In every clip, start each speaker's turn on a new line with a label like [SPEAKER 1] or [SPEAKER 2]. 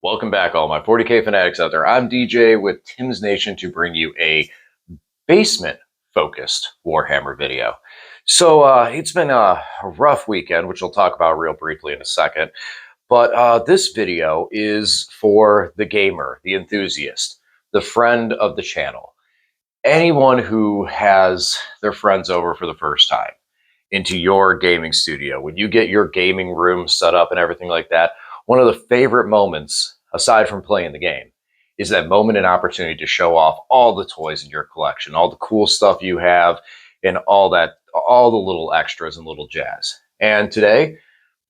[SPEAKER 1] Welcome back, all my 40K fanatics out there. I'm DJ with Tim's Nation to bring you a basement-focused Warhammer video. So it's been a rough weekend, which we'll talk about real briefly in a second. But this video is for the gamer, the enthusiast, the friend of the channel. Anyone who has their friends over for the first time into your gaming studio, when you get your gaming room set up and everything like that, one of the favorite moments, aside from playing the game, is that moment and opportunity to show off all the toys in your collection, all the cool stuff you have, and all the little extras and little jazz. And today,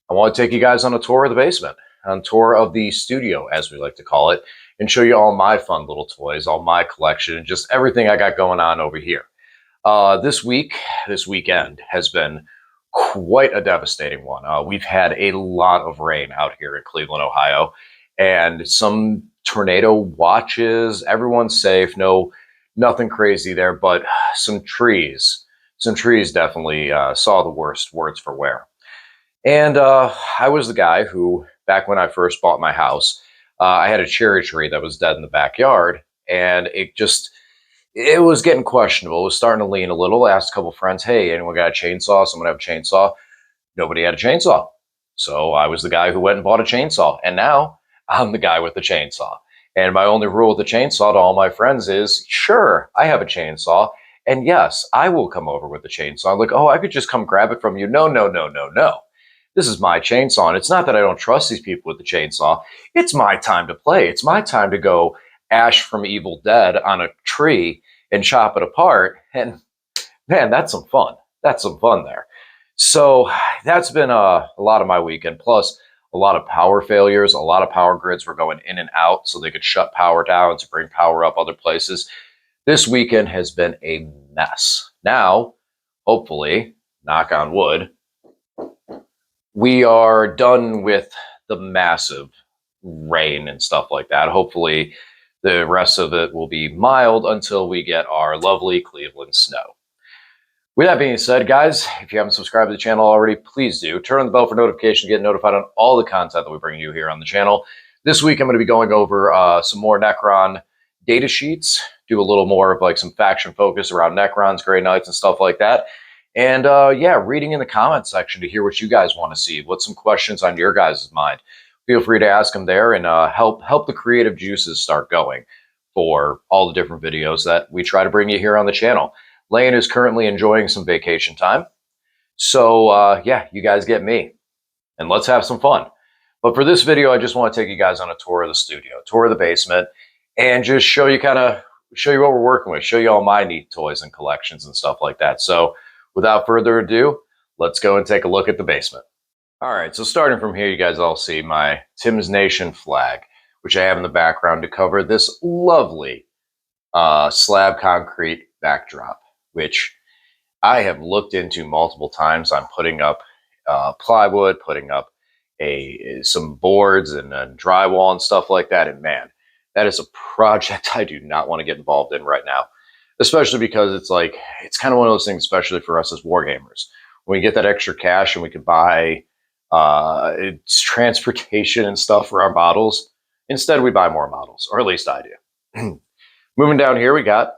[SPEAKER 1] I want to take you guys on a tour of the basement, on a tour of the studio, as we like to call it, and show you all my fun little toys, all my collection, and just everything I got going on over here. This weekend has been quite a devastating one. We've had a lot of rain out here in Cleveland, Ohio, and some tornado watches. Everyone's safe. No, nothing crazy there, but some trees definitely saw the worst words for wear. And I was the guy who, back when I first bought my house, I had a cherry tree that was dead in the backyard, and it was getting questionable. It was starting to lean a little. I asked a couple friends, hey, anyone got a chainsaw? Someone have a chainsaw? Nobody had a chainsaw. So I was the guy who went and bought a chainsaw. And now I'm the guy with the chainsaw. And my only rule with the chainsaw to all my friends is, sure, I have a chainsaw. And yes, I will come over with the chainsaw. I'm like, oh, I could just come grab it from you. No, no, no, no, no. This is my chainsaw. And it's not that I don't trust these people with the chainsaw. It's my time to play. It's my time to go Ash from Evil Dead on a tree and chop it apart. And man, that's some fun. That's some fun there. So that's been a lot of my weekend, plus a lot of power failures. A lot of power grids were going in and out so they could shut power down to bring power up other places. This weekend has been a mess. Now, hopefully, knock on wood, we are done with the massive rain and stuff like that. Hopefully, the rest of it will be mild until we get our lovely Cleveland snow. With that being said, guys, if you haven't subscribed to the channel already, please do. Turn on the bell for notifications to get notified on all the content that we bring you here on the channel. This week, I'm going to be going over some more Necron data sheets, do a little more of like some faction focus around Necrons, Grey Knights, and stuff like that. And yeah, reading in the comments section to hear what you guys want to see. What's some questions on your guys' mind? Feel free to ask them there and help the creative juices start going for all the different videos that we try to bring you here on the channel. Lane is currently enjoying some vacation time. So yeah, you guys get me. And let's have some fun. But for this video, I just want to take you guys on a tour of the studio, tour of the basement, and just show you what we're working with, show you all my neat toys and collections and stuff like that. So without further ado, let's go and take a look at the basement. All right, so starting from here, you guys all see my Tim's Nation flag, which I have in the background to cover this lovely slab concrete backdrop, which I have looked into multiple times. I'm putting up plywood, putting up some boards and drywall and stuff like that. And man, that is a project I do not want to get involved in right now, especially because it's kind of one of those things, especially for us as wargamers. When we get that extra cash and we can buy it's transportation and stuff for our models, instead we buy more models, or at least I do. Moving down here, we got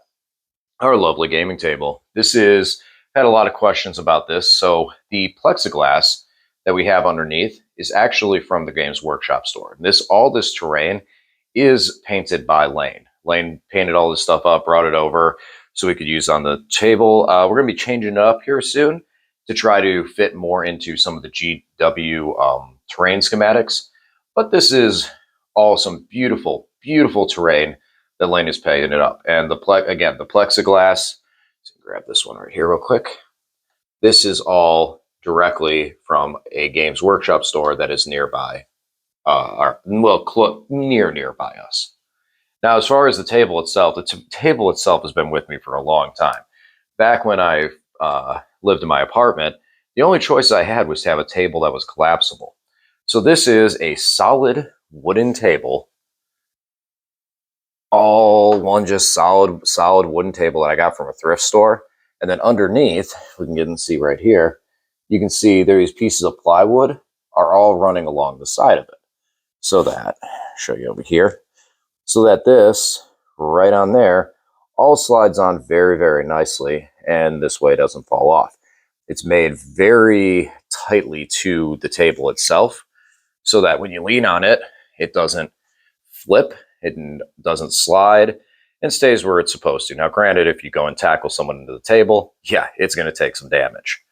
[SPEAKER 1] our lovely gaming table. Had a lot of questions about this. So the plexiglass that we have underneath is actually from the Games Workshop store. All this terrain is painted by Lane. Lane painted all this stuff up, brought it over so we could use on the table. We're going to be changing it up here soon to try to fit more into some of the GW terrain schematics. But this is all some beautiful, beautiful terrain that Lane is painting it up. And the plexiglass, so grab this one right here real quick. This is all directly from a Games Workshop store that is nearby, nearby us. Now, as far as the table itself, table itself has been with me for a long time. Back when I lived in my apartment, the only choice I had was to have a table that was collapsible. So this is a solid wooden table, all one just solid wooden table that I got from a thrift store. And then underneath, we can get and see right here, you can see these pieces of plywood are all running along the side of it, so that show you over here, so that this right on there all slides on very, very nicely, and this way it doesn't fall off. It's made very tightly to the table itself, so that when you lean on it, it doesn't flip, it doesn't slide, and stays where it's supposed to. Now, granted, if you go and tackle someone into the table, yeah, it's going to take some damage.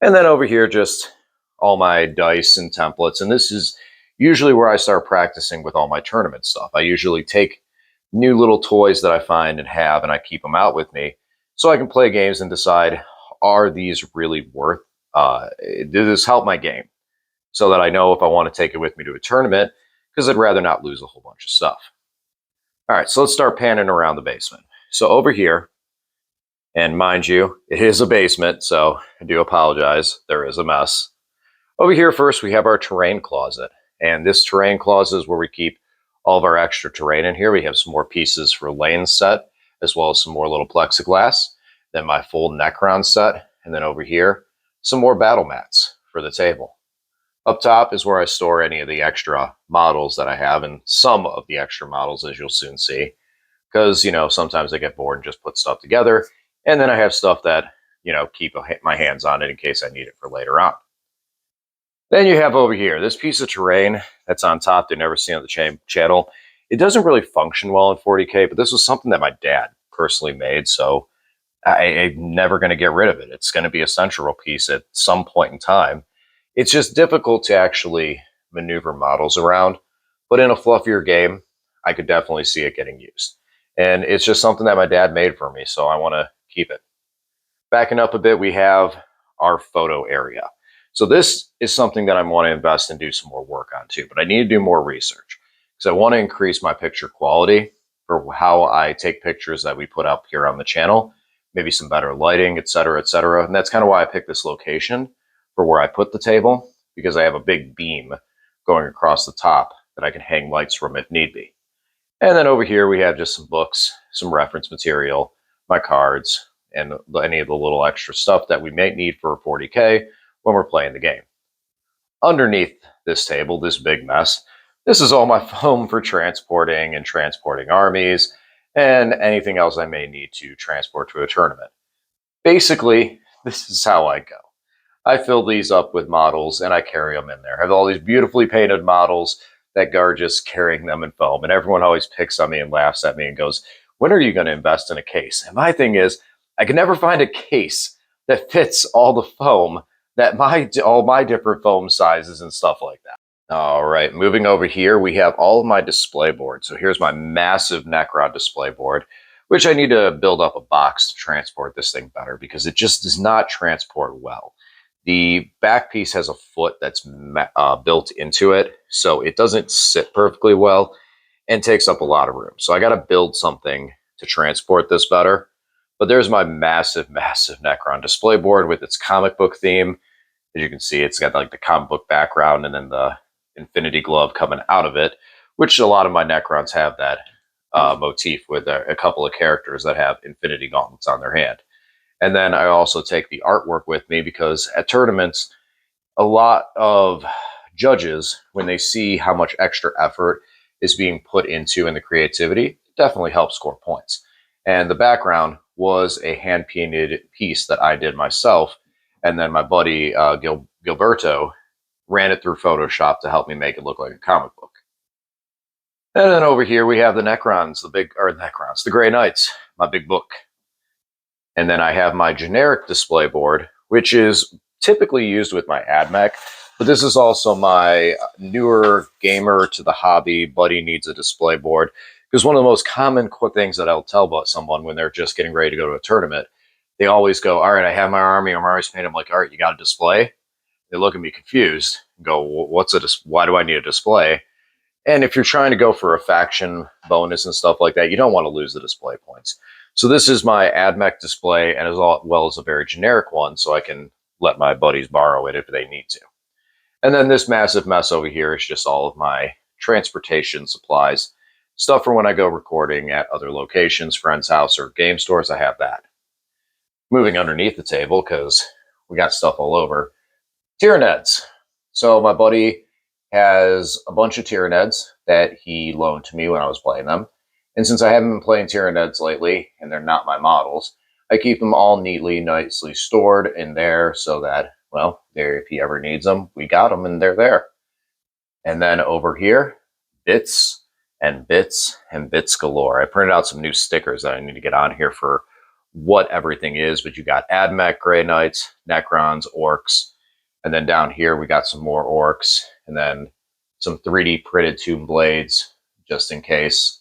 [SPEAKER 1] And then over here, just all my dice and templates. And this is usually where I start practicing with all my tournament stuff. I usually take new little toys that I find and have, and I keep them out with me so I can play games and decide, are these really worth, did this help my game? So that I know if I want to take it with me to a tournament, because I'd rather not lose a whole bunch of stuff. All right, so let's start panning around the basement. So over here, and mind you, it is a basement, so I do apologize. There is a mess. Over here first, we have our terrain closet. And this terrain closet is where we keep all of our extra terrain in here. We have some more pieces for lane set, as well as some more little plexiglass. Then my full Necron set. And then over here, some more battle mats for the table. Up top is where I store any of the extra models that I have, and some of the extra models, as you'll soon see. Because, you know, sometimes I get bored and just put stuff together. And then I have stuff that, you know, keep my hands on it in case I need it for later on. Then you have over here, this piece of terrain that's on top they never see on the channel. It doesn't really function well in 40K, but this was something that my dad personally made, so I'm never going to get rid of it. It's going to be a central piece at some point in time. It's just difficult to actually maneuver models around, but in a fluffier game, I could definitely see it getting used. And it's just something that my dad made for me, so I want to keep it. Backing up a bit, we have our photo area. So this is something that I want to invest and do some more work on too, but I need to do more research because I want to increase my picture quality for how I take pictures that we put up here on the channel, maybe some better lighting, et cetera, et cetera. And that's kind of why I picked this location for where I put the table, because I have a big beam going across the top that I can hang lights from if need be. And then over here, we have just some books, some reference material, my cards, and any of the little extra stuff that we may need for 40K when we're playing the game. Underneath this table, this big mess, this is all my foam for transporting armies and anything else I may need to transport to a tournament. Basically, this is how I go. I fill these up with models and I carry them in there. I have all these beautifully painted models that are just carrying them in foam. And everyone always picks on me and laughs at me and goes, when are you going to invest in a case? And my thing is, I can never find a case that fits all the foam, that all my different foam sizes and stuff like that. All right, moving over here, we have all of my display boards. So here's my massive Necron display board, which I need to build up a box to transport this thing better because it just does not transport well. The back piece has a foot that's built into it, so it doesn't sit perfectly well and takes up a lot of room. So I got to build something to transport this better. But there's my massive, massive Necron display board with its comic book theme. As you can see, it's got like the comic book background and then the Infinity Glove coming out of it, which a lot of my Necrons have that motif with a couple of characters that have Infinity Gauntlets on their hand. And then I also take the artwork with me because at tournaments, a lot of judges, when they see how much extra effort is being put into in the creativity, it definitely helps score points. And the background was a hand-painted piece that I did myself. And then my buddy Gilberto ran it through Photoshop to help me make it look like a comic book. And then over here we have the Necrons, the Grey Knights, my big book. And then I have my generic display board, which is typically used with my AdMech, but this is also my newer gamer to the hobby, buddy needs a display board. Because one of the most common things that I'll tell about someone when they're just getting ready to go to a tournament, they always go, all right, I have my army, I'm already painted. I'm like, all right, you got a display? They look at me confused and go, why do I need a display? And if you're trying to go for a faction bonus and stuff like that, you don't want to lose the display points. So this is my AdMech display, and as well as a very generic one, so I can let my buddies borrow it if they need to. And then this massive mess over here is just all of my transportation supplies. Stuff for when I go recording at other locations, friends' house, or game stores, I have that. Moving underneath the table, because we got stuff all over. Tyranids. So my buddy has a bunch of Tyranids that he loaned to me when I was playing them. And since I haven't been playing Tyranids lately, and they're not my models, I keep them all neatly, nicely stored in there so that, well, there, if he ever needs them, we got them and they're there. And then over here, bits and bits and bits galore. I printed out some new stickers that I need to get on here for what everything is, but you got AdMech, Grey Knights, Necrons, Orcs, and then down here we got some more Orcs, and then some 3D printed Tomb Blades, just in case.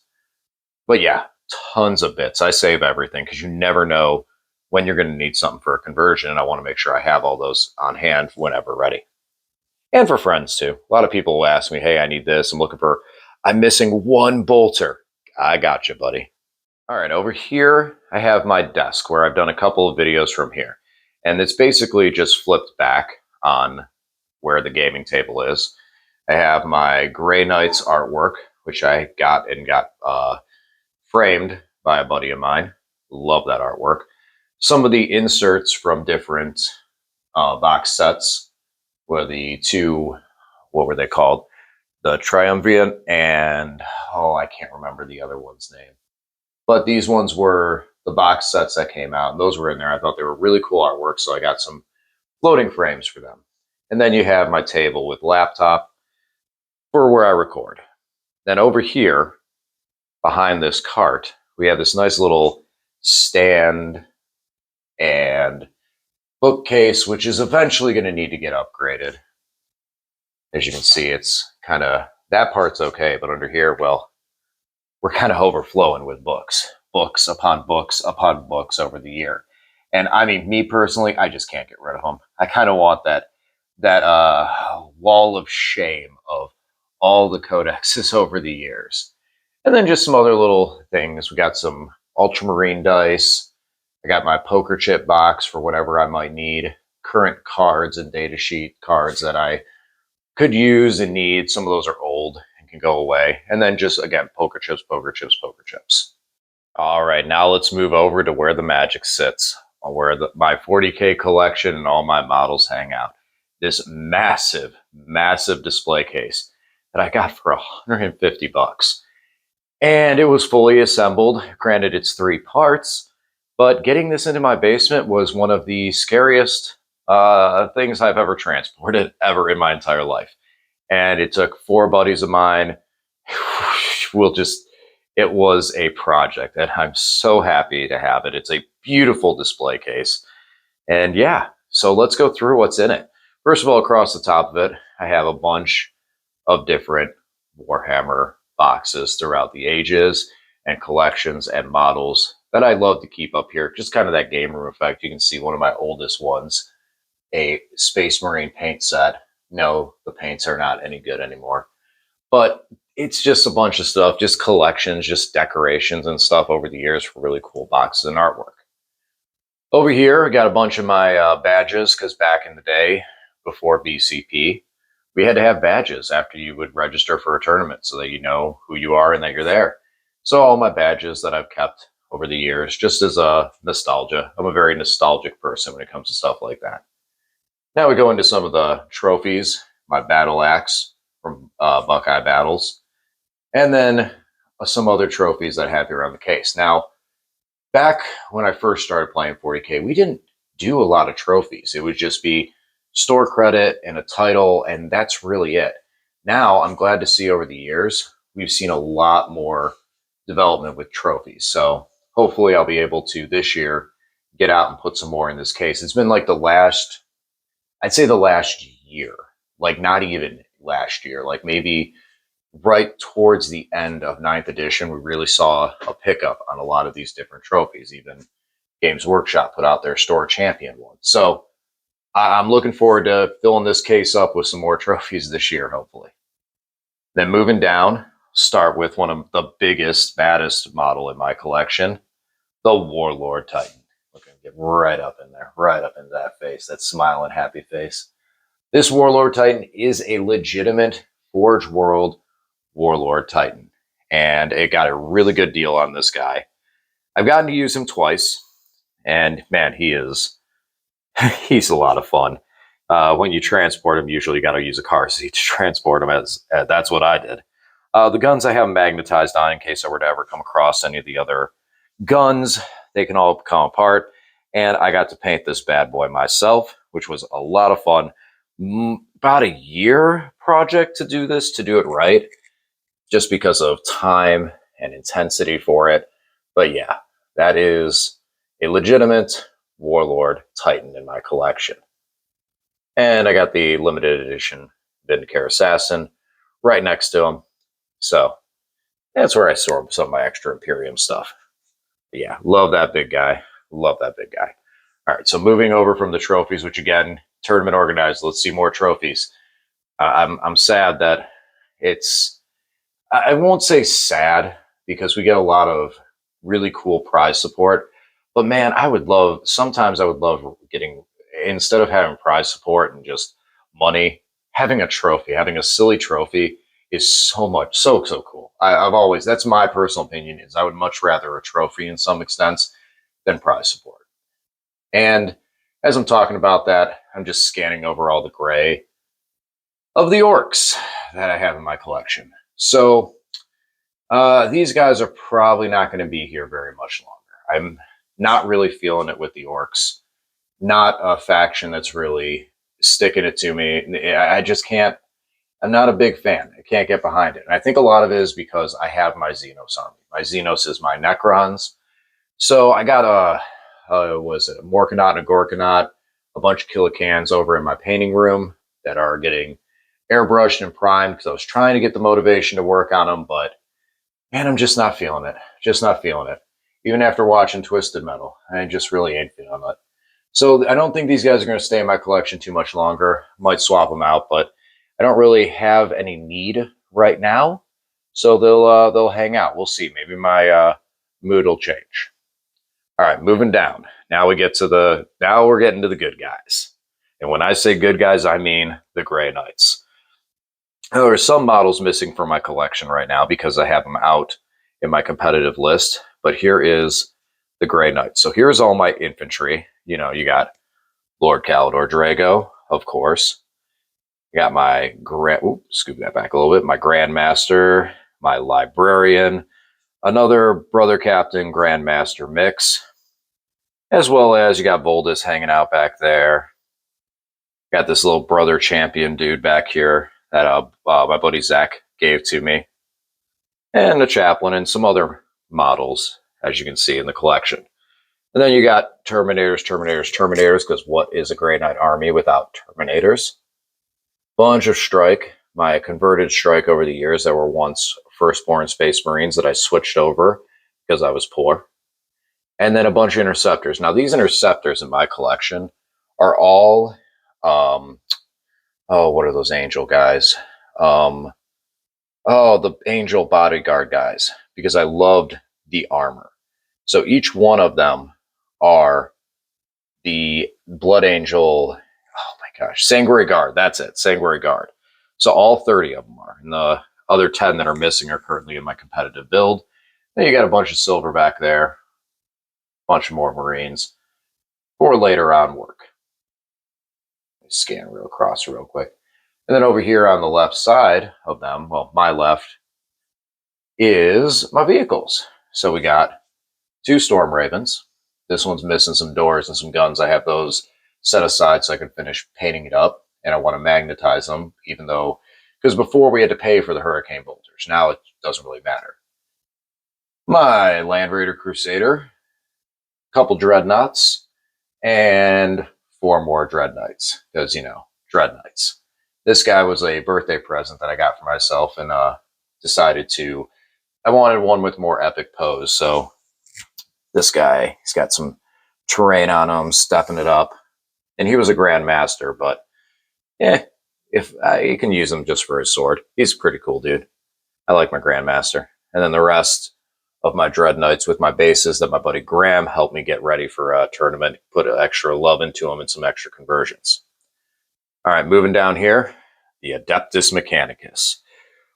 [SPEAKER 1] But yeah, tons of bits. I save everything because you never know when you're going to need something for a conversion, and I want to make sure I have all those on hand whenever ready. And for friends too. A lot of people will ask me, hey, I need this. I'm missing one bolter. I got you, buddy. All right, over here, I have my desk where I've done a couple of videos from here. And it's basically just flipped back on where the gaming table is. I have my Grey Knights artwork, which I got framed by a buddy of mine. Love that artwork. Some of the inserts from different box sets were the two, what were they called? The Triumvirate and, oh, I can't remember the other one's name. But these ones were the box sets that came out, and those were in there. I thought they were really cool artwork, so I got some floating frames for them. And then you have my table with laptop for where I record. Then over here, behind this cart, we have this nice little stand and bookcase, which is eventually going to need to get upgraded. As you can see, it's kind of, that part's okay, but under here, well, we're kind of overflowing with books upon books upon books over the year. And I mean, me personally, I just can't get rid of them. I kind of want that wall of shame of all the codexes over the years. And then just some other little things. We got some ultramarine dice. I got my poker chip box for whatever I might need. Current cards and datasheet cards that I could use and need. Some of those are old and can go away. And then just, again, poker chips, poker chips, poker chips. All right, now let's move over to where the magic sits, where my 40K collection and all my models hang out. This massive, massive display case that I got for $150. And it was fully assembled. Granted, it's 3 parts, but getting this into my basement was one of the scariest things I've ever transported ever in my entire life. And it took 4 buddies of mine. It was a project, and I'm so happy to have it. It's a beautiful display case. And yeah, so let's go through what's in it. First of all, across the top of it, I have a bunch of different Warhammer boxes throughout the ages and collections and models that I love to keep up here. Just kind of that game room effect. You can see one of my oldest ones, a Space Marine paint set. No, the paints are not any good anymore. But it's just a bunch of stuff, just collections, just decorations and stuff over the years for really cool boxes and artwork. Over here, I got a bunch of my badges, because back in the day, before BCP, we had to have badges after you would register for a tournament so that you know who you are and that you're there. So all my badges that I've kept over the years, just as a nostalgia. I'm a very nostalgic person when it comes to stuff like that. Now we go into some of the trophies. My battle axe from Buckeye Battles. And then some other trophies that I have here on the case. Now, back when I first started playing 40K, we didn't do a lot of trophies. It would just be store credit and a title, and that's really it. Now, I'm glad to see over the years, we've seen a lot more development with trophies. So hopefully I'll be able to, this year, get out and put some more in this case. It's been like I'd say the last year, like not even last year, like maybe right towards the end of 9th edition, we really saw a pickup on a lot of these different trophies. Even Games Workshop put out their store champion one. So I'm looking forward to filling this case up with some more trophies this year, hopefully. Then moving down, start with one of the biggest, baddest model in my collection, the Warlord Titan. We're going to get right up in there, right up into that face, that smiling, happy face. This Warlord Titan is a legitimate Forge World Warlord Titan, and it got a really good deal on this guy. I've gotten to use him twice, and man, he's a lot of fun. When you transport them, usually you got to use a car seat to transport them. As that's what I did. The guns I have magnetized on in case I were to ever come across any of the other guns. They can all come apart. And I got to paint this bad boy myself, which was a lot of fun. About a year project to do this, to do it right, just because of time and intensity for it. But yeah, that is a legitimate Warlord Titan in my collection. And I got the limited edition Vindicare Assassin right next to him. So that's where I store some of my extra Imperium stuff. But yeah, love that big guy. Love that big guy. All right, so moving over from the trophies, which again, tournament organized. Let's see more trophies. I'm sad that it's. I won't say sad because we get a lot of really cool prize support. But man, I would love. Sometimes I would love getting, instead of having prize support and just money, having a trophy, having a silly trophy is so cool. I've always, that's my personal opinion, is I would much rather a trophy in some extents than prize support. And as I'm talking about that, I'm just scanning over all the gray of the orcs that I have in my collection. So these guys are probably not going to be here very much longer. I'm not really feeling it with the orcs. Not a faction that's really sticking it to me. I just can't. I'm not a big fan. I can't get behind it. And I think a lot of it is because I have my Xenos army. My Xenos is my Necrons. So I got a Morkanaut and a Gorkanaut, a bunch of Killicans over in my painting room that are getting airbrushed and primed because I was trying to get the motivation to work on them, but man, I'm just not feeling it. Just not feeling it. Even after watching Twisted Metal, I just really ain't feeling it. So I don't think these guys are going to stay in my collection too much longer. Might swap them out, but I don't really have any need right now. So they'll hang out. We'll see. Maybe my mood will change. All right, moving down. Now we're getting to the good guys. And when I say good guys, I mean the Grey Knights. Now, there are some models missing from my collection right now because I have them out in my competitive list. But here is the Grey Knights. So here's all my infantry. You know, you got Lord Calidor Drago, of course. You got my scoop that back a little bit. My Grandmaster, my Librarian, another Brother Captain Grandmaster mix, as well as you got Voldus hanging out back there. Got this little Brother Champion dude back here that my buddy Zach gave to me, and a Chaplain and some other models, as you can see in the collection. And then you got Terminators, because what is a Grey Knight army without Terminators? Bunch of Strike, my converted Strike over the years that were once Firstborn Space Marines that I switched over because I was poor. And then a bunch of Interceptors. Now, these Interceptors in my collection are all, what are those Angel guys? The Angel Bodyguard guys, because I loved the armor. So each one of them are the Blood Angel, oh my gosh, Sanguinary Guard, that's it, Sanguinary Guard. So all 30 of them are, and the other 10 that are missing are currently in my competitive build. Then you got a bunch of silver back there, a bunch of more Marines for later on work. Scan real across real quick. And then over here on the left side of them, well, my left, is my vehicles. So we got 2 Storm Ravens. This one's missing some doors and some guns. I have those set aside so I can finish painting it up. And I want to magnetize them, even though, because before we had to pay for the Hurricane Bolters. Now it doesn't really matter. My Land Raider Crusader, a couple Dreadnoughts, and 4 more Dread Knights. Because, you know, Dread Knights. This guy was a birthday present that I got for myself, and decided to, I wanted one with more epic pose. So this guy, he's got some terrain on him, stepping it up. And he was a Grandmaster, but if you can use him just for his sword. He's a pretty cool dude. I like my Grandmaster. And then the rest of my Dread Knights with my bases that my buddy Graham helped me get ready for a tournament, put extra love into them and some extra conversions. All right, moving down here, the Adeptus Mechanicus,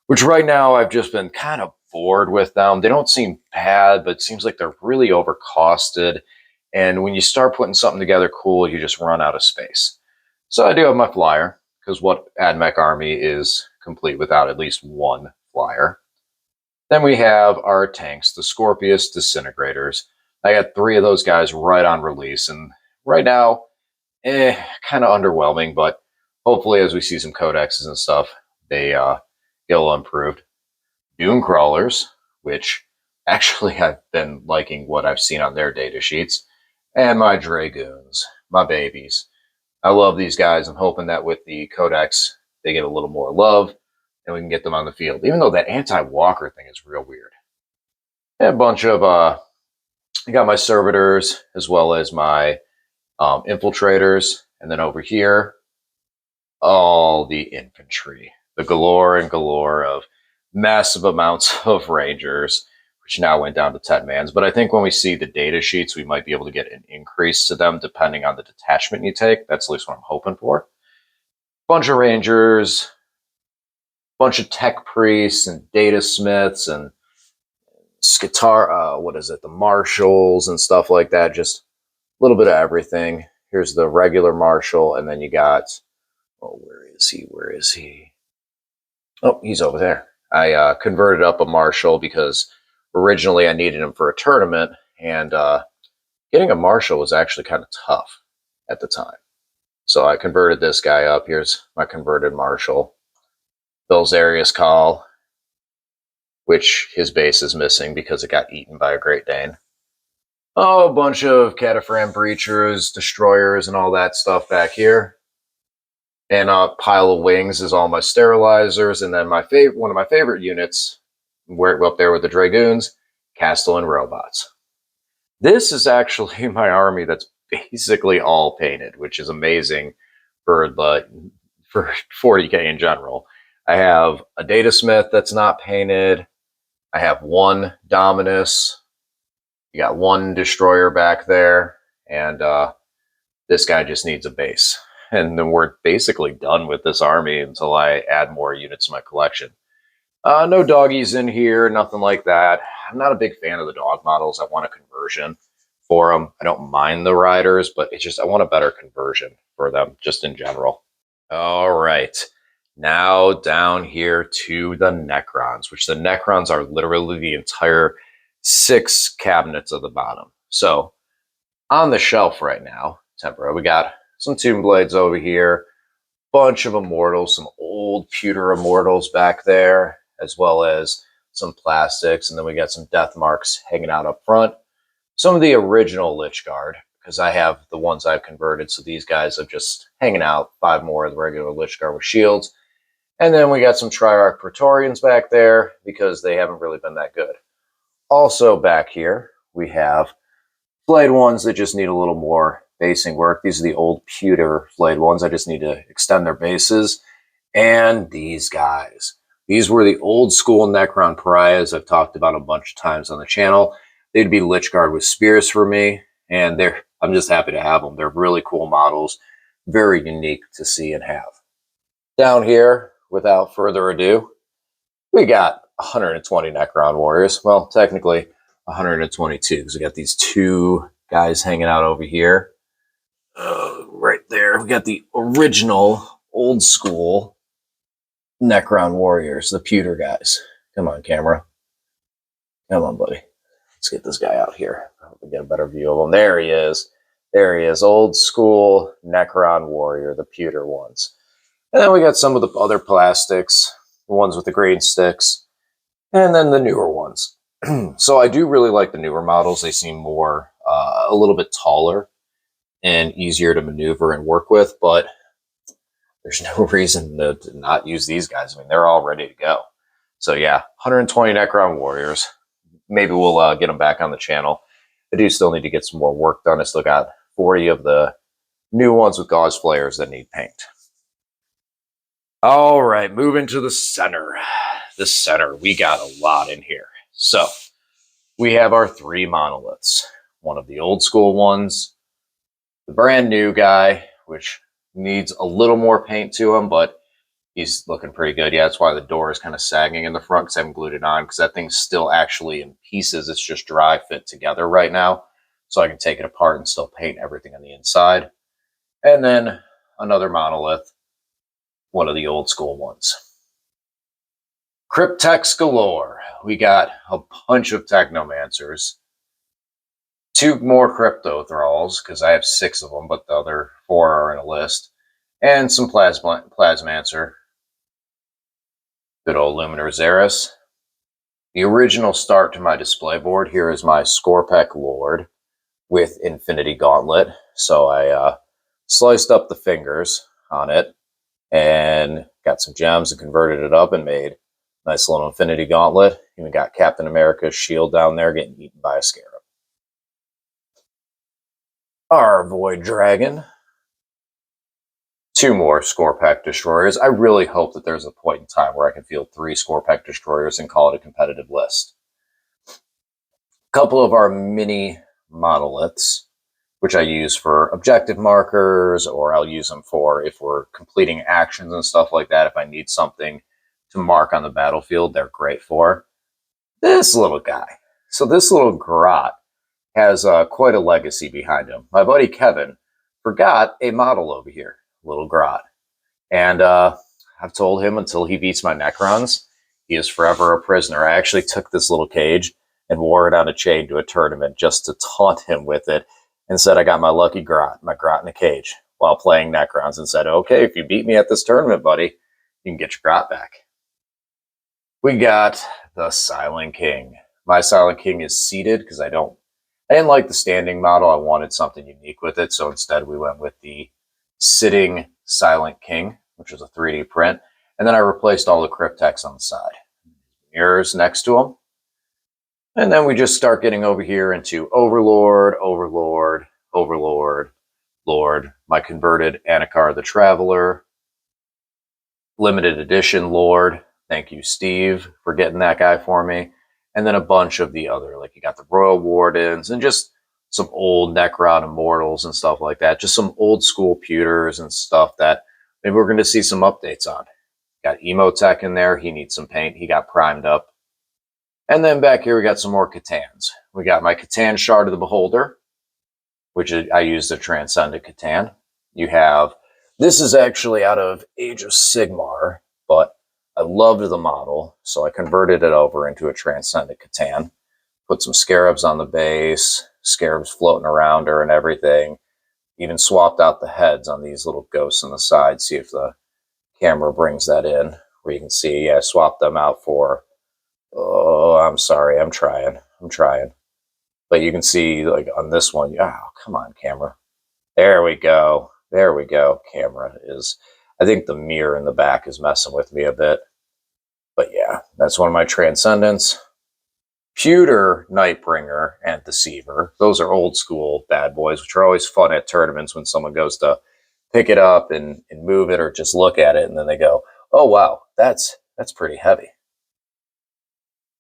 [SPEAKER 1] which right now I've just been kind of bored with them. They don't seem bad, but it seems like they're really overcosted. And when you start putting something together cool, you just run out of space. So I do have my flyer, because what AdMech army is complete without at least one flyer? Then we have our tanks, the Scorpius Disintegrators. I got 3 of those guys right on release, and right now, kind of underwhelming, but hopefully as we see some codexes and stuff, they get a little improved. Dune Crawlers, which actually I've been liking what I've seen on their data sheets, and my Dragoons, my babies. I love these guys. I'm hoping that with the Codex, they get a little more love and we can get them on the field, even though that anti-walker thing is real weird. And a bunch of, I got my servitors as well as my infiltrators. And then over here, all the infantry, the galore and galore of massive amounts of rangers, which now went down to 10 mans. But I think when we see the data sheets, we might be able to get an increase to them depending on the detachment you take. That's at least what I'm hoping for. Bunch of rangers, bunch of tech priests and data smiths and Skitar, the marshals and stuff like that. Just a little bit of everything. Here's the regular marshal, and then you got, oh, where is he? Where is he? Oh, he's over there. I converted up a marshal because originally I needed him for a tournament, and getting a marshal was actually kind of tough at the time. So I converted this guy up. Here's my converted marshal. Belzarius Call, which his base is missing because it got eaten by a Great Dane. Oh, a bunch of Cataphragm Breachers, Destroyers, and all that stuff back here. And a pile of wings is all my sterilizers. And then one of my favorite units, where up there with the Dragoons, Castellan Robots. This is actually my army that's basically all painted, which is amazing for 40k in general. I have a Data Smith that's not painted. I have 1 Dominus. You got 1 Destroyer back there. And this guy just needs a base. And then we're basically done with this army until I add more units to my collection. No doggies in here, nothing like that. I'm not a big fan of the dog models. I want a conversion for them. I don't mind the riders, but it's just I want a better conversion for them just in general. All right. Now down here to the Necrons, which the Necrons are literally the entire 6 cabinets of the bottom. So on the shelf right now, temporary, we got some Tomb Blades over here, bunch of Immortals, some old pewter Immortals back there, as well as some plastics, and then we got some Death Marks hanging out up front. Some of the original Lich Guard, because I have the ones I've converted, so these guys are just hanging out. 5 more of the regular Lich Guard with shields. And then we got some Triarch Praetorians back there, because they haven't really been that good. Also back here, we have flayed ones that just need a little more basing work. These are the old pewter flayed ones. I just need to extend their bases. And these guys. These were the old school Necron Pariahs I've talked about a bunch of times on the channel. They'd be Lich Guard with spears for me, and I'm just happy to have them. They're really cool models, very unique to see and have. Down here, without further ado, we got 120 Necron Warriors. Well, technically 122, because we got these 2 guys hanging out over here. Right there, we got the original, old school Necron Warriors, the pewter guys. Come on, camera. Come on, buddy. Let's get this guy out here. I hope we get a better view of him. There he is. There he is. Old school Necron Warrior, the pewter ones. And then we got some of the other plastics, the ones with the green sticks, and then the newer ones. So I do really like the newer models. They seem more, a little bit taller and easier to maneuver and work with, but there's no reason to not use these guys. I mean, they're all ready to go. So yeah, 120 Necron Warriors. Maybe we'll get them back on the channel. I do still need to get some more work done. I still got 40 of the new ones with gauze flares that need paint. All right, moving to the center. The center, we got a lot in here. So we have our 3 monoliths. One of the old school ones, the brand new guy, which needs a little more paint to him, but he's looking pretty good. Yeah, that's why the door is kind of sagging in the front, because I haven't glued it on, because that thing's still actually in pieces. It's just dry fit together right now, so I can take it apart and still paint everything on the inside. And then another monolith, one of the old school ones. Cryptex galore. We got a bunch of Technomancers, 2 more Crypto Thralls, because I have 6 of them, but the other 4 are in a list, and some Plasmancer. Good old Luminor Xeris. The original start to my display board here is my Skorpekh Lord with Infinity Gauntlet. So I sliced up the fingers on it and got some gems and converted it up and made a nice little Infinity Gauntlet. Even got Captain America's shield down there getting eaten by a scarab. Our Void Dragon. 2 more Skorpekh Destroyers. I really hope that there's a point in time where I can field 3 Skorpekh Destroyers and call it a competitive list. A couple of our mini monoliths, which I use for objective markers, or I'll use them for if we're completing actions and stuff like that. If I need something to mark on the battlefield, they're great for. This little guy. So this little grot has quite a legacy behind him. My buddy Kevin forgot a model over here, little grot. And I've told him until he beats my Necrons, he is forever a prisoner. I actually took this little cage and wore it on a chain to a tournament just to taunt him with it, and said I got my lucky grot, my grot in a cage, while playing Necrons, and said, okay, if you beat me at this tournament, buddy, you can get your grot back. We got the Silent King. My Silent King is seated because I didn't like the standing model. I wanted something unique with it, so instead we went with the sitting Silent King, which was a 3D print, and then I replaced all the Cryptex on the side. Mirrors next to them. And then we just start getting over here into Overlord, Overlord, Overlord, Lord, my converted Anakar the Traveler, limited edition Lord. Thank you, Steve, for getting that guy for me. And then a bunch of the other, like you got the Royal Wardens and just some old Necron Immortals and stuff like that. Just some old school pewters and stuff that maybe we're going to see some updates on. Got Emotech in there. He needs some paint. He got primed up. And then back here, we got some more C'tans. We got my C'tan Shard of the Beholder, which I use the Transcendent C'tan. You have, this is actually out of Age of Sigmar, but I loved the model, so I converted it over into a Transcendent C'tan. Put some scarabs on the base, scarabs floating around her and everything. Even swapped out the heads on these little ghosts on the side. See if the camera brings that in, where you can see, I swapped them out for, oh, I'm sorry, I'm trying. But you can see, like, on this one, oh, come on, camera. There we go. Camera is, I think the mirror in the back is messing with me a bit. But yeah, that's one of my Transcendents. Pewter, Nightbringer, and Deceiver. Those are old school bad boys, which are always fun at tournaments when someone goes to pick it up and move it or just look at it, and then they go, oh, wow, that's pretty heavy.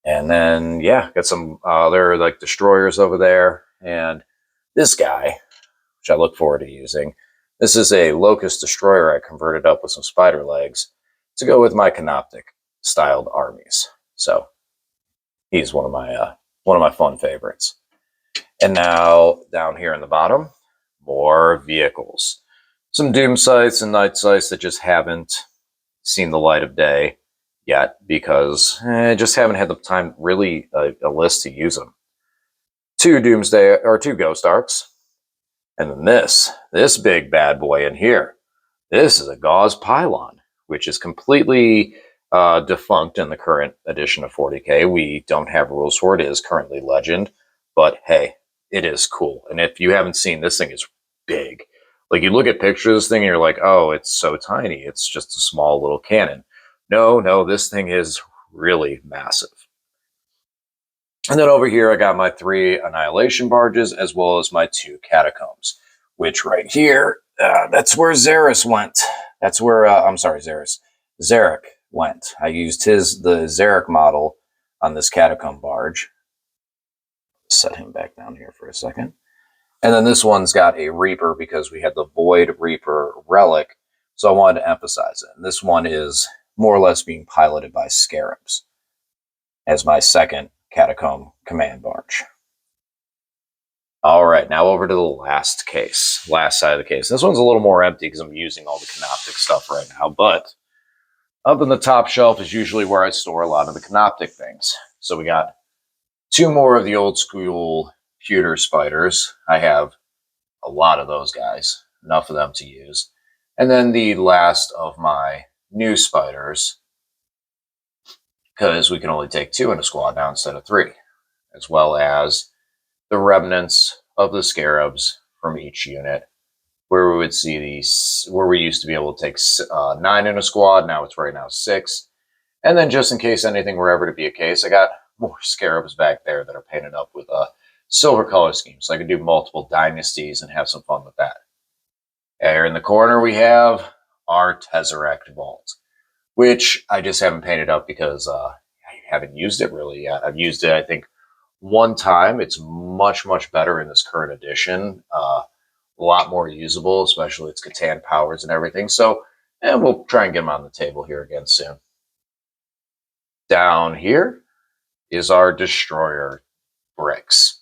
[SPEAKER 1] And then, yeah, got some other like destroyers over there. And this guy, which I look forward to using, this is a Locust Destroyer I converted up with some spider legs to go with my Canoptic styled armies. So he's one of my fun favorites. And now down here in the bottom, more vehicles. Some Doom Scythes and Night Scythes that just haven't seen the light of day yet because I just haven't had the time, really, a list to use them. 2 Doomsday, or 2 Ghost Arcs. And then this big bad boy in here. This is a Gauze Pylon, which is completely defunct in the current edition of 40K. We don't have rules for it. It is currently Legend, but hey, it is cool. And if you haven't seen, this thing is big. Like, you look at pictures of this thing and you're like, oh, it's so tiny. It's just a small little cannon. No, this thing is really massive. And then over here, I got my 3 Annihilation Barges, as well as my 2 Catacombs, which right here, that's where Xeris went. That's where, Zarek went. I used the Zarek model on this Catacomb Barge. Set him back down here for a second. And then this one's got a Reaper because we had the Void Reaper relic, so I wanted to emphasize it. And this one is more or less being piloted by Scarabs as my second Catacomb command barge. All right, now over to the last case, last side of the case. This one's a little more empty because I'm using all the Canoptic stuff right now, but up in the top shelf is usually where I store a lot of the Canoptic things. So we got two more of the old school pewter spiders. I have a lot of those guys, enough of them to use. And then the last of my new spiders, because we can only take two in a squad now instead of three, as well as the remnants of the scarabs from each unit, where we would see these, where we used to be able to take 9 in a squad. Now it's right now 6. And then just in case anything were ever to be a case, I got more scarabs back there that are painted up with a silver color scheme. So I could do multiple dynasties and have some fun with that. There in the corner, we have our Tesseract Vault, which I just haven't painted up because I haven't used it really yet. I've used it, I think, one time. It's much, much better in this current edition. A lot more usable, especially its Catan powers and everything. So, and we'll try and get them on the table here again soon. Down here is our Destroyer bricks.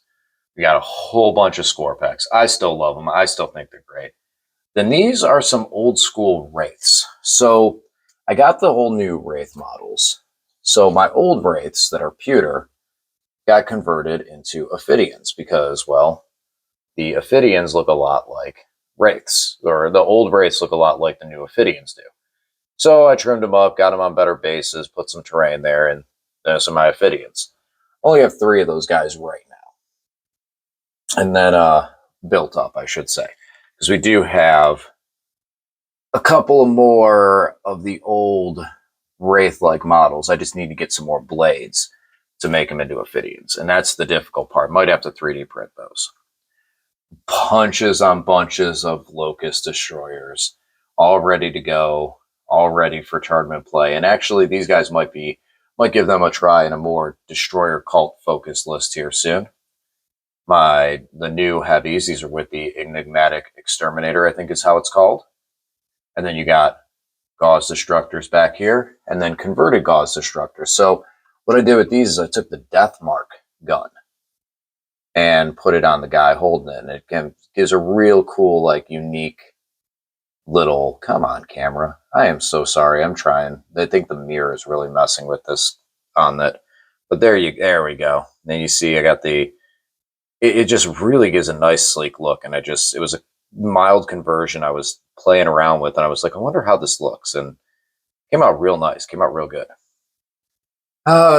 [SPEAKER 1] We got a whole bunch of score packs. I still love them. I still think they're great. Then these are some old school Wraiths. So I got the whole new Wraith models. So my old Wraiths that are pewter got converted into Ophidians because, well, the Ophidians look a lot like Wraiths, or the old Wraiths look a lot like the new Ophidians do. So I trimmed them up, got them on better bases, put some terrain there, and there's some my Ophidians. Only have 3 of those guys right now. And then built up, I should say. Because we do have a couple more of the old Wraith-like models. I just need to get some more blades to make them into Ophidians. And that's the difficult part. Might have to 3D print those. Bunches on bunches of Locust Destroyers, all ready to go, all ready for tournament play. And actually, these guys might give them a try in a more Destroyer cult focused list here soon. The new heavies, these are with the Enigmatic Exterminator, I think is how it's called. And then you got Gauss Destructors back here, and then converted Gauss Destructors. So what I did with these is I took the Death Mark gun and put it on the guy holding it. And it gives a real cool, like, unique little, come on, camera. I am so sorry. I'm trying. I think the mirror is really messing with this on that. But there we go. Then you see I got the, it just really gives a nice sleek look. And it was a mild conversion I was playing around with. And I was like, I wonder how this looks. And it came out real nice. Came out real good.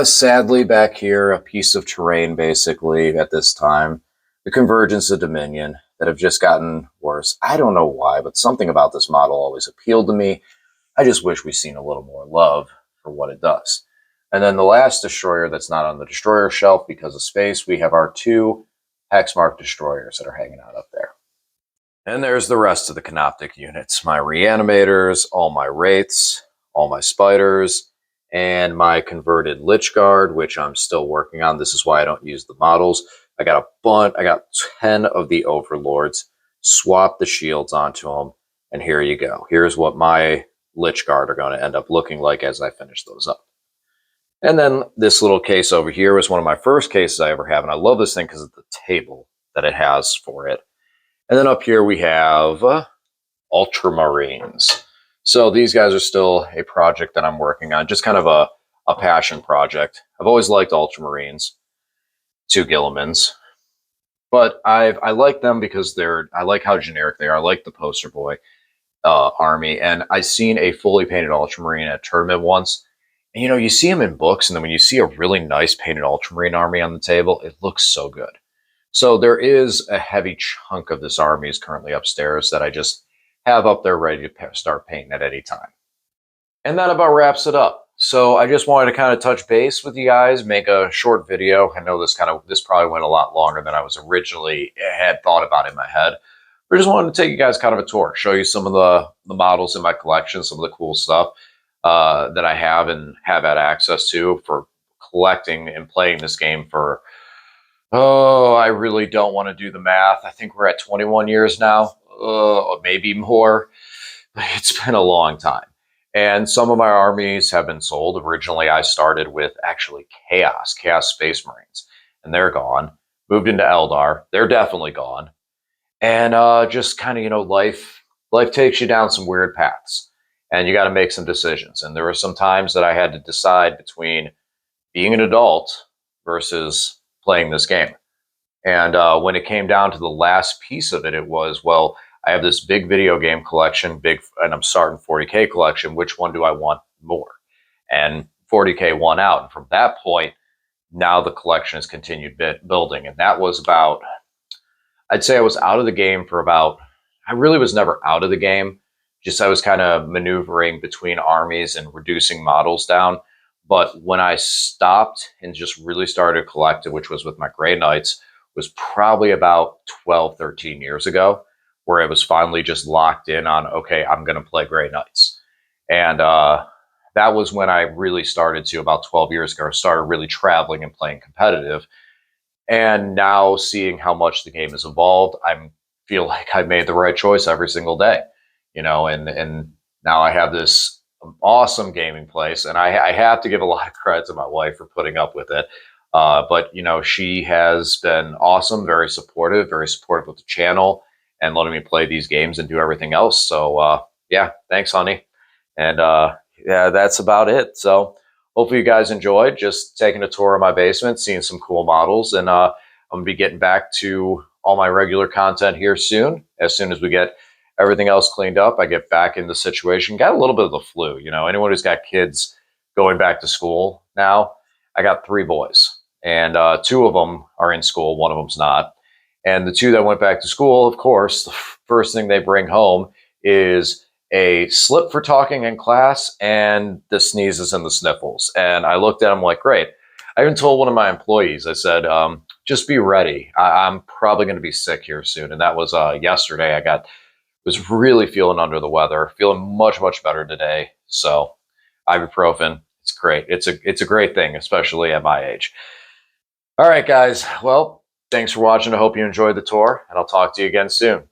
[SPEAKER 1] Sadly, back here, a piece of terrain, basically, at this time. The Convergence of Dominion that have just gotten worse. I don't know why, but something about this model always appealed to me. I just wish we'd seen a little more love for what it does. And then the last Destroyer that's not on the Destroyer shelf because of space, we have our 2 Hexmark Destroyers that are hanging out up there. And there's the rest of the Canoptic units. My Reanimators, all my Wraiths, all my Spiders, and my converted Lich Guard, which I'm still working on. This is why I don't use the models. I got 10 of the Overlords, swapped the shields onto them, and here you go. Here's what my Lich Guard are going to end up looking like as I finish those up. And then this little case over here was one of my first cases I ever have, and I love this thing because of the table that it has for it. And then up here we have Ultramarines. So these guys are still a project that I'm working on, just kind of a passion project. I've always liked Ultramarines, 2 Guillimans, but I like them because I like how generic they are. I like the poster boy army, and I seen a fully painted Ultramarine at a tournament once. And, you know, you see them in books, and then when you see a really nice painted Ultramarine army on the table, it looks so good. So there is a heavy chunk of this army is currently upstairs that I just have up there ready to start painting at any time. And that about wraps it up. So I just wanted to kind of touch base with you guys, make a short video. I know this probably went a lot longer than I was originally had thought about in my head. But I just wanted to take you guys kind of a tour, show you some of the models in my collection, some of the cool stuff that I have and have had access to for collecting and playing this game for, I really don't want to do the math. I think we're at 21 years now, or maybe more. It's been a long time. And some of my armies have been sold. Originally, I started with actually Chaos Space Marines, and they're gone. moved into Eldar. They're definitely gone. And just kind of, life takes you down some weird paths and you got to make some decisions. And there were some times that I had to decide between being an adult versus playing this game. And when it came down to the last piece of it, it was, well, I have this big video game collection, and I'm starting 40K collection. Which one do I want more? And 40K won out. And from that point, now the collection has continued building. And that was about, I'd say I was out of the game for about, I really was never out of the game. Just I was kind of maneuvering between armies and reducing models down. But when I stopped and just really started collecting, which was with my Grey Knights, was probably about 12, 13 years ago, where it was finally just locked in on, okay, I'm going to play Grey Knights. And that was when I really started to, about 12 years ago, started really traveling and playing competitive. And now seeing how much the game has evolved, I feel like I made the right choice every single day, and now I have this awesome gaming place, and I have to give a lot of credit to my wife for putting up with it. But she has been awesome, very supportive with the channel and letting me play these games and do everything else. So yeah, thanks, honey. And yeah, that's about it. So hopefully you guys enjoyed just taking a tour of my basement, seeing some cool models, and I'm gonna be getting back to all my regular content here soon. As soon as we get everything else cleaned up, I get back in the situation. Got a little bit of the flu, anyone who's got kids going back to school now. I got 3 boys, and 2 of them are in school, 1 of them's not. And the 2 that went back to school, of course, the first thing they bring home is a slip for talking in class and the sneezes and the sniffles. And I looked at them like, great. I even told one of my employees, I said, just be ready. I'm probably going to be sick here soon. And that was yesterday. Was really feeling under the weather, feeling much, much better today. So ibuprofen, it's great. It's a great thing, especially at my age. All right, guys. Well, thanks for watching. I hope you enjoyed the tour, and I'll talk to you again soon.